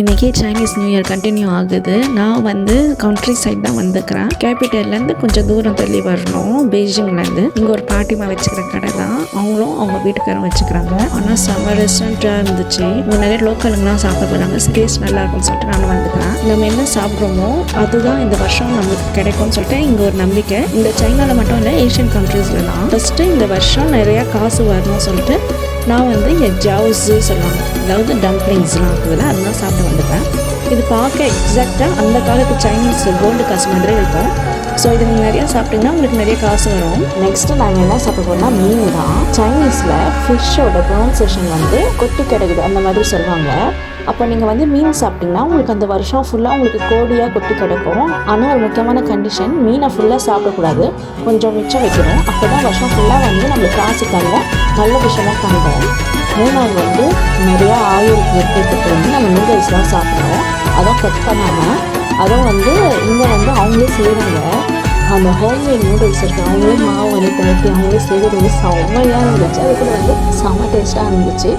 இன்றைக்கி Chinese new year continue ஆகுது. நான் வந்து கண்ட்ரி சைட் தான் வந்துக்கிறேன். கேபிட்டல்லேருந்து கொஞ்சம் தூரம் தள்ளி வரணும், பெய்ஜிங்லேருந்து. இங்கே ஒரு பாட்டிமா வச்சுக்கிற கடை தான். அவங்களும் அவங்க வீட்டுக்காரும் வச்சுக்கிறாங்க. ஆனால் செம்ம ரெஸ்டாரண்ட்டாக இருந்துச்சு. இங்கே நிறைய லோக்கலுங்கெலாம் சாப்பிட போகிறாங்க. டேஸ்ட் நல்லா இருக்கும்னு சொல்லிட்டு நான் வந்துக்கிறேன். நம்ம என்ன சாப்பிட்றோமோ அதுதான் இந்த வருஷம் நம்மளுக்கு கிடைக்கும்னு சொல்லிட்டு இங்கே ஒரு நம்பிக்கை. இந்த சைனாவில் மட்டும் இல்லை, ஏஷியன் கண்ட்ரீஸ்லாம் ஃபஸ்ட்டு இந்த வருஷம் நிறையா காசு வரணும்னு சொல்லிட்டு நான் வந்து இங்கே ஜவுஸு சொல்லுவாங்க, அதாவது டம்ப்ளிங்ஸ்லாம் இருக்குதுல்ல, அதெல்லாம் சாப்பிட்டு வந்துட்டேன். இது பார்க்க எக்ஸாக்டாக அந்த காலத்து சைனீஸ் கோல்டு காசு மாதிரி இருக்கும். ஸோ இது நீங்கள் நிறையா சாப்பிட்டிங்கன்னா உங்களுக்கு நிறைய காசு வரும். நெக்ஸ்ட்டு நாங்கள் என்ன சாப்பிட போகிறோம்னா மீன் தான். சைனீஸில் ஃபிஷ்ஷோட ப்ரொனன்சியேஷன் வந்து கொட்டி கிடக்குது அந்த மாதிரி சொல்லுவாங்க. அப்போ நீங்கள் வந்து மீன் சாப்பிட்டிங்கன்னா உங்களுக்கு அந்த வருஷம் ஃபுல்லாக உங்களுக்கு கோடியாக கொட்டி கிடக்கும். ஆனால் ஒரு முக்கியமான கண்டிஷன், மீனை ஃபுல்லாக சாப்பிடக்கூடாது, கொஞ்சம் மிச்சம் வைக்கணும். அப்போ தான் வருஷம் ஃபுல்லாக வந்து நம்மளுக்கு காசு தங்க நல்ல விஷயமாக தங்கும். மூணாவது வந்து நிறையா ஆயில் எடுத்துக்கிட்டு வந்து நம்ம நூடுல்ஸ்லாம் சாப்பிட்றோம். அதான் கட் பண்ணாமல் அதுவும் வந்து இங்கே வந்து அவங்களே செய்கிறாங்க. அந்த ஹோம்மேட் நூடுல்ஸ் இருக்குது, அவங்களே மாவு வந்து திரட்டி அவங்களே செய்கிறது வந்து செம்மையாக இருந்துச்சு. அது கூட வந்து செம்ம டேஸ்ட்டாக இருந்துச்சு.